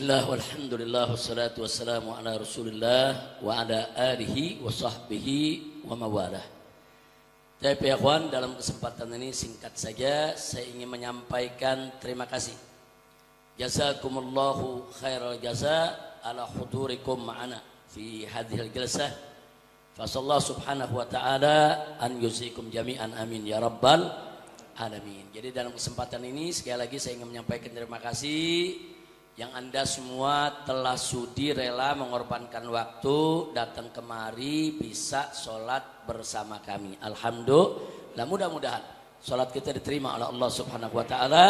Bismillah walhamdulillah wassalatu wassalamu ala rasulillah wa ala alihi wa sahbihi wa mawalah. Tapi ya kawan, dalam kesempatan ini singkat saja saya ingin menyampaikan terima kasih. Jazakumullahu khairal jaza ala hudurikum ma'ana fi hadhil jalsah. Fasallahu subhanahu wa ta'ala an yuzikum jami'an amin ya rabbal alamin. Jadi dalam kesempatan ini sekali lagi saya ingin menyampaikan terima kasih yang Anda semua telah sudi rela mengorbankan waktu datang kemari bisa sholat bersama kami. Alhamdulillah, mudah-mudahan sholat kita diterima oleh Allah subhanahu wa ta'ala.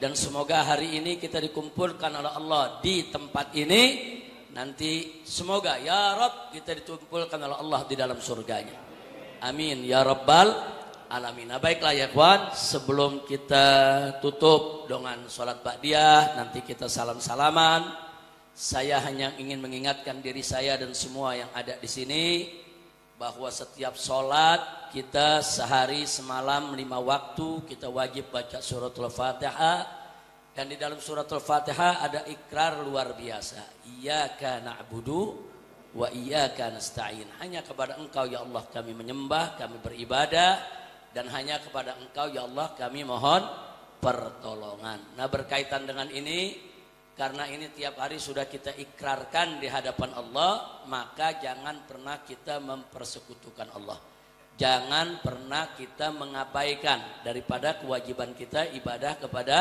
Dan semoga hari ini kita dikumpulkan oleh Allah di tempat ini. Nanti semoga ya Rabb kita dikumpulkan oleh Allah di dalam surganya. Amin ya rabbal alamin. Nah, baiklah ya kawan, sebelum kita tutup dengan sholat ba'diyah, nanti kita salam-salaman. Saya hanya ingin mengingatkan diri saya dan semua yang ada di sini bahwa setiap sholat kita sehari semalam 5 waktu kita wajib baca suratul Fatihah, dan di dalam suratul Fatihah ada ikrar luar biasa. Iyyaka na'budu wa iyyaka nasta'in. Hanya kepada Engkau ya Allah kami menyembah, kami beribadah, dan hanya kepada Engkau ya Allah kami mohon pertolongan. Nah, berkaitan dengan ini, karena ini tiap hari sudah kita ikrarkan di hadapan Allah, maka jangan pernah kita mempersekutukan Allah. Jangan pernah kita mengabaikan daripada kewajiban kita ibadah kepada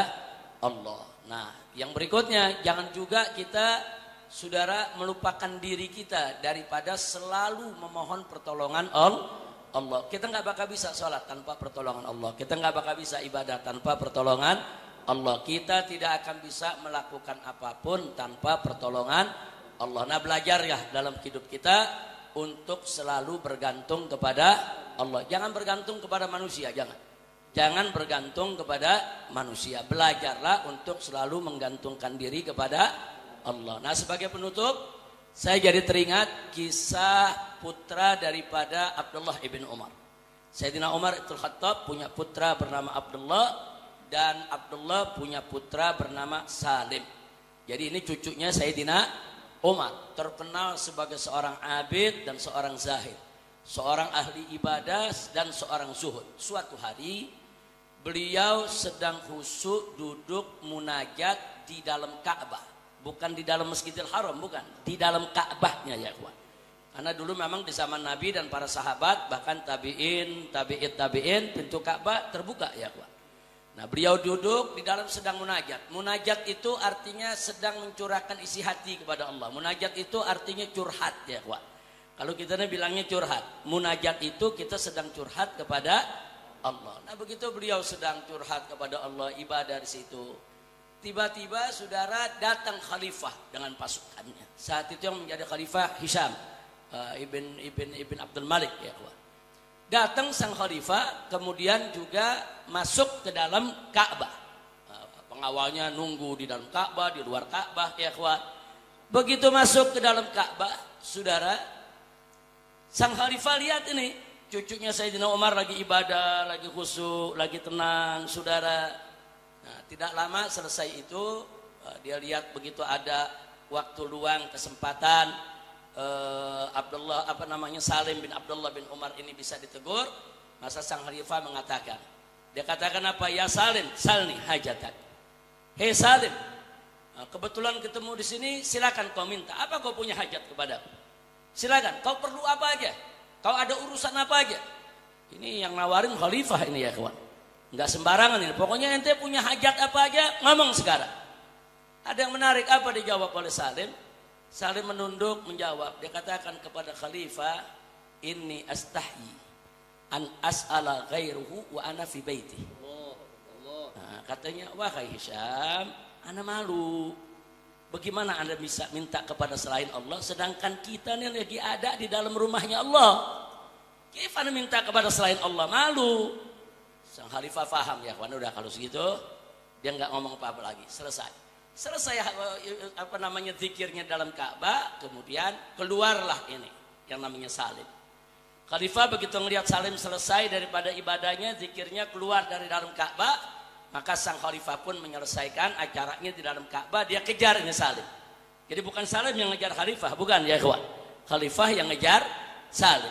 Allah. Nah, yang berikutnya, jangan juga kita, saudara, melupakan diri kita daripada selalu memohon pertolongan Allah. Kita nggak bakal bisa sholat tanpa pertolongan Allah. Kita nggak bakal bisa ibadah tanpa pertolongan Allah. Kita tidak akan bisa melakukan apapun tanpa pertolongan Allah. Nah, belajar ya dalam hidup kita untuk selalu bergantung kepada Allah. Jangan bergantung kepada manusia, jangan bergantung kepada manusia. Belajarlah untuk selalu menggantungkan diri kepada Allah. Nah, sebagai penutup, saya jadi teringat kisah putra daripada Abdullah ibn Umar. Sayyidina Umar ibn Khattab punya putra bernama Abdullah, dan Abdullah punya putra bernama Salim. Jadi ini cucunya Sayyidina Umar, terkenal sebagai seorang abid dan seorang zahid, seorang ahli ibadah dan seorang zuhud. Suatu hari beliau sedang khusyuk duduk munajat di dalam Ka'bah. Bukan di dalam Masjidil Haram, bukan. Di dalam Ka'bahnya ya kawan. Karena dulu memang di zaman Nabi dan para sahabat, bahkan tabi'in, pintu Ka'bah terbuka ya kawan. Nah, beliau duduk di dalam sedang munajat. Munajat itu artinya sedang mencurahkan isi hati kepada Allah. Munajat itu artinya curhat ya kawan. Kalau kita bilangnya curhat. Munajat itu kita sedang curhat kepada Allah. Nah, begitu beliau sedang curhat kepada Allah, ibadah di situ, tiba-tiba saudara datang khalifah dengan pasukannya. Saat itu yang menjadi khalifah Hisham ibn Abdul Malik ya kawan. Datang sang khalifah, kemudian juga masuk ke dalam Ka'bah. Pengawalnya nunggu di dalam Ka'bah, di luar Ka'bah ya kawan. Begitu masuk ke dalam Ka'bah, saudara, sang khalifah lihat ini, cucunya Sayyidina Umar lagi ibadah, lagi khusyuk, lagi tenang, saudara. Nah, tidak lama selesai itu, dia lihat begitu ada waktu luang, kesempatan, Salim bin Abdullah bin Umar ini bisa ditegur. Masa sang khalifah mengatakan, dia katakan apa? Ya Salim, salni hajatak. Hei Salim, kebetulan ketemu di sini, silakan kau minta. Apa kau punya hajat kepadaku? Silakan, kau perlu apa aja? Kau ada urusan apa aja? Ini yang nawarin khalifah ini ya kawan. Enggak sembarangan ini. Pokoknya ente punya hajat apa aja, ngomong sekarang. Ada yang menarik, apa dijawab oleh Salim? Salim menunduk menjawab. Dia katakan kepada khalifah, inni astahyi an as'ala ghairuhu wa ana fi baiti. Nah, katanya, wahai Hisham, ana malu. Bagaimana anda bisa minta kepada selain Allah, sedangkan kita nih lagi ada di dalam rumahnya Allah. Gimana minta kepada selain Allah? Malu. Sang khalifah faham ya kawan, udah kalau segitu dia nggak ngomong apa-apa lagi. Selesai zikirnya dalam Ka'bah, kemudian keluarlah ini yang namanya Salim. Khalifah begitu melihat Salim selesai daripada ibadahnya, zikirnya, keluar dari dalam Ka'bah, maka sang khalifah pun menyelesaikan acaranya di dalam Ka'bah. Dia kejar ini Salim. Jadi bukan Salim yang ngejar khalifah, bukan ya kawan. Khalifah yang ngejar Salim.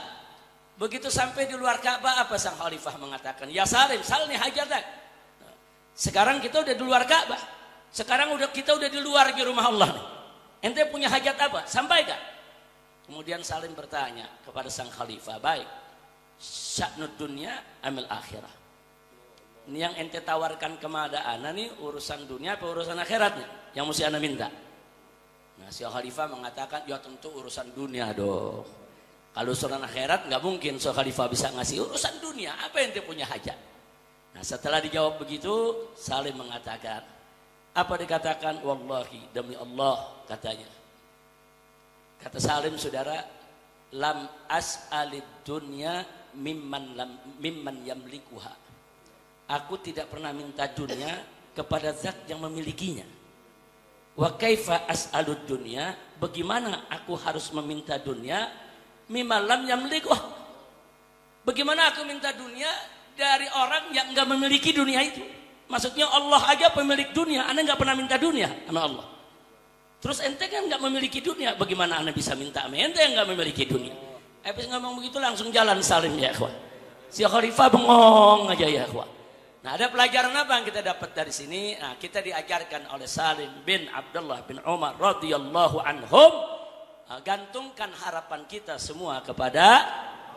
Begitu sampai di luar Ka'bah, apa sang khalifah mengatakan? Ya Salim, salni hajatan. Sekarang kita udah di luar Ka'bah. Sekarang kita udah di luar di rumah Allah nih. Ente punya hajat apa? Sampaikan. Kemudian Salim bertanya kepada sang khalifah, baik, sya'nud dunya amil akhirah. Ini yang ente tawarkan kepada ana nih urusan dunia apa urusan akhiratnya? Yang mesti ana minta. Nah, si khalifah mengatakan, ya tentu urusan dunia dong. Kalau urusan akhirat nggak mungkin si khalifah bisa ngasih urusan dunia. Apa yang ente punya hajat? Nah, setelah dijawab begitu, Salim mengatakan, apa dikatakan? Wallahi, demi Allah, katanya. Kata Salim, saudara, lam as'alid dunya mimman yamlikuha. Aku tidak pernah minta dunia kepada zat yang memilikinya. Wa kaifa as'alud dunya, bagaimana aku harus meminta dunia mimman lam yamlikuha? Bagaimana aku minta dunia dari orang yang enggak memiliki dunia itu? Maksudnya Allah aja pemilik dunia, anda enggak pernah minta dunia sama Allah. Terus ente kan enggak memiliki dunia, bagaimana anda bisa minta sama ente yang enggak memiliki dunia? Habis ngomong begitu langsung jalan Salim ya ikhwan. Si khalifah bengong aja ya ikhwan. Nah, ada pelajaran apa yang kita dapat dari sini? Nah, kita diajarkan oleh Salim bin Abdullah bin Umar radhiyallahu anhum, gantungkan harapan kita semua kepada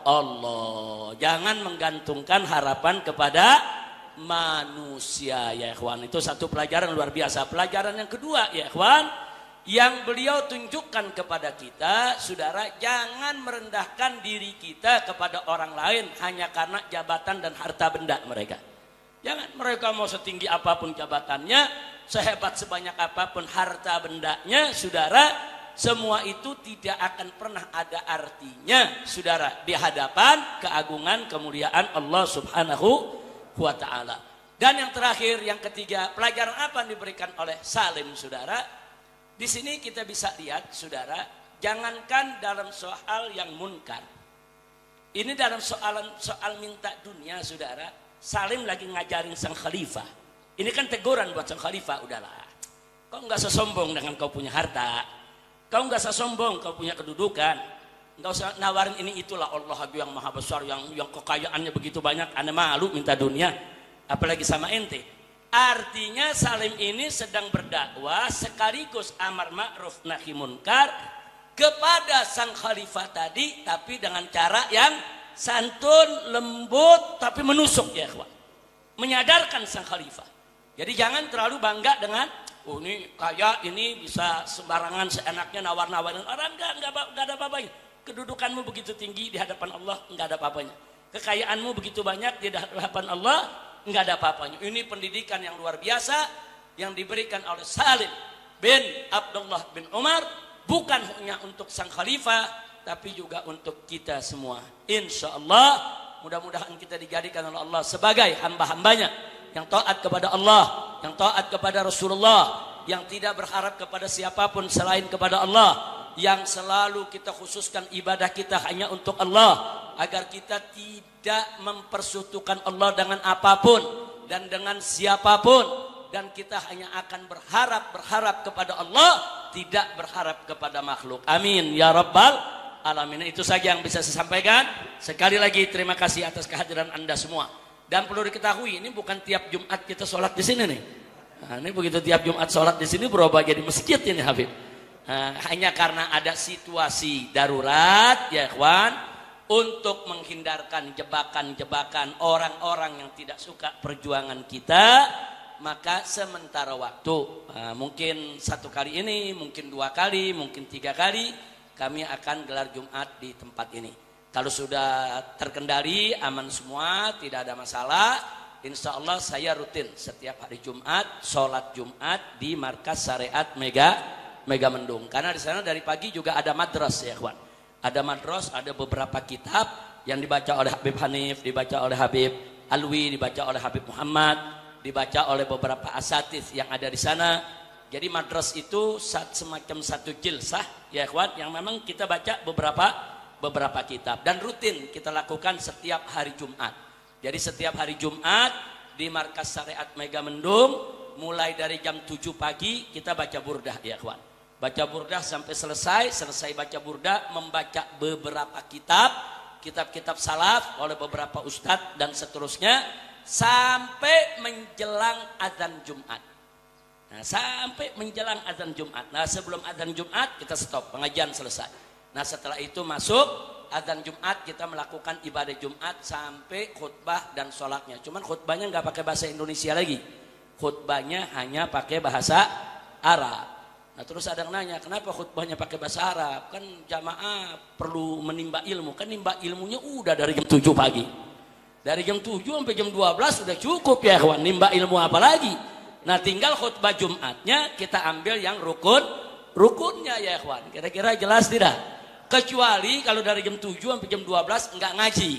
Allah. Jangan menggantungkan harapan kepada manusia ya ikhwan. Itu satu pelajaran luar biasa. Pelajaran yang kedua ya ikhwan, yang beliau tunjukkan kepada kita, saudara, jangan merendahkan diri kita kepada orang lain hanya karena jabatan dan harta benda mereka. Jangan, mereka mau setinggi apapun jabatannya, sehebat sebanyak apapun harta bendanya, saudara, semua itu tidak akan pernah ada artinya, saudara, di hadapan keagungan kemuliaan Allah Subhanahu wa ta'ala. Dan yang terakhir, yang ketiga, pelajaran apa yang diberikan oleh Salim, saudara? Di sini kita bisa lihat, saudara, jangankan dalam soal yang munkar. Ini dalam soal minta dunia, saudara. Salim lagi ngajarin sang khalifah. Ini kan teguran buat sang khalifah, udahlah. Kau enggak sesombong dengan kau punya harta. Kau enggak sesombong kau punya kedudukan. Enggak usah nawarin ini itulah, Allah yang maha besar, yang kekayaannya begitu banyak, anda malu minta dunia. Apalagi sama ente. Artinya Salim ini sedang berdakwah sekaligus amar ma'ruf nahi munkar kepada sang khalifah tadi, tapi dengan cara yang santun, lembut, tapi menusuk ya ikhwan. Menyadarkan sang khalifah. Jadi jangan terlalu bangga dengan, oh ini kaya, ini bisa sembarangan seenaknya nawar-nawarin orang. Enggak ada apa-apanya. Kedudukanmu begitu tinggi di hadapan Allah, enggak ada apa-apanya. Kekayaanmu begitu banyak di hadapan Allah, enggak ada apa-apanya. Ini pendidikan yang luar biasa yang diberikan oleh Salim bin Abdullah bin Umar, bukan hanya untuk sang khalifah, tapi juga untuk kita semua. Insya Allah, mudah-mudahan kita dijadikan oleh Allah sebagai hamba-hambanya yang taat kepada Allah, yang taat kepada Rasulullah, yang tidak berharap kepada siapapun selain kepada Allah, yang selalu kita khususkan ibadah kita hanya untuk Allah, agar kita tidak mempersekutukan Allah dengan apapun dan dengan siapapun, dan kita hanya akan berharap kepada Allah, tidak berharap kepada makhluk. Amin ya rabbal alamin. Itu saja yang bisa saya sampaikan. Sekali lagi terima kasih atas kehadiran Anda semua. Dan perlu diketahui, ini bukan tiap Jumat kita sholat di sini nih. Nah, ini begitu tiap Jumat sholat di sini berubah jadi masjid ini Habib. Hanya karena ada situasi darurat ya ikhwan, untuk menghindarkan jebakan-jebakan orang-orang yang tidak suka perjuangan kita, maka sementara waktu, mungkin 1 kali ini, mungkin 2 kali, mungkin 3 kali, kami akan gelar Jumat di tempat ini. Kalau sudah terkendali, aman semua, tidak ada masalah, insya Allah saya rutin setiap hari Jumat, sholat Jumat di Markas Syariat Mega Mendung. Karena di sana dari pagi juga ada madras ya kawan. Ada madras, ada beberapa kitab yang dibaca oleh Habib Hanif, dibaca oleh Habib Alwi, dibaca oleh Habib Muhammad, dibaca oleh beberapa asatidz yang ada di sana. Jadi madras itu semacam satu jilsah ya ikhwan, yang memang kita baca beberapa kitab, dan rutin kita lakukan setiap hari Jumat. Jadi setiap hari Jumat di Markas Syariat Mega Mendung, mulai dari jam 7 pagi kita baca burdah ya ikhwan. Baca burdah sampai selesai baca burdah, membaca beberapa kitab salaf oleh beberapa ustadz dan seterusnya sampai menjelang azan Jumat. Nah, sampai menjelang azan Jumat. Nah, sebelum azan Jumat kita stop, pengajian selesai. Nah, setelah itu masuk azan Jumat, kita melakukan ibadah Jumat sampai khutbah dan sholatnya. Cuman khutbahnya nggak pakai bahasa Indonesia lagi. Khutbahnya hanya pakai bahasa Arab. Nah, terus ada yang nanya, kenapa khutbahnya pakai bahasa Arab? Kan jamaah perlu menimba ilmu. Kan nimba ilmunya udah dari jam 7 pagi. Dari jam 7 sampai jam 12 sudah cukup ya kawan. Nimba ilmu apa lagi? Nah, tinggal khutbah Jumatnya kita ambil yang rukunnya ya kawan. Kira-kira jelas tidak? Kecuali kalau dari jam 7 sampai jam 12 enggak ngaji.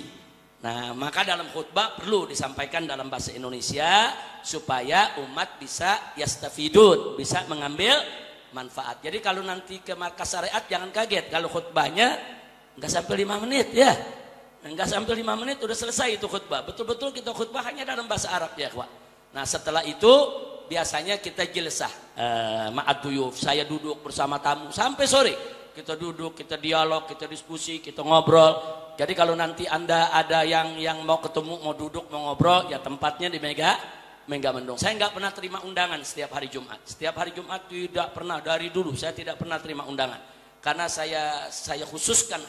Nah, maka dalam khutbah perlu disampaikan dalam bahasa Indonesia supaya umat bisa yastafidun, bisa mengambil manfaat. Jadi kalau nanti ke markas syariat jangan kaget kalau khutbahnya enggak sampai 5 menit ya. Enggak sampai 5 menit udah selesai itu khutbah. Betul-betul kita khutbah hanya dalam bahasa Arab ya, kawan. Nah, setelah itu biasanya kita jilsah ma'ad duyuf. Saya duduk bersama tamu sampai sore. Kita duduk, kita dialog, kita diskusi, kita ngobrol. Jadi kalau nanti Anda ada yang mau ketemu, mau duduk, mau ngobrol, ya tempatnya di Mega Mendung. Saya nggak pernah terima undangan setiap hari Jumat. Setiap hari Jumat tidak pernah, dari dulu saya tidak pernah terima undangan. Karena saya khususkan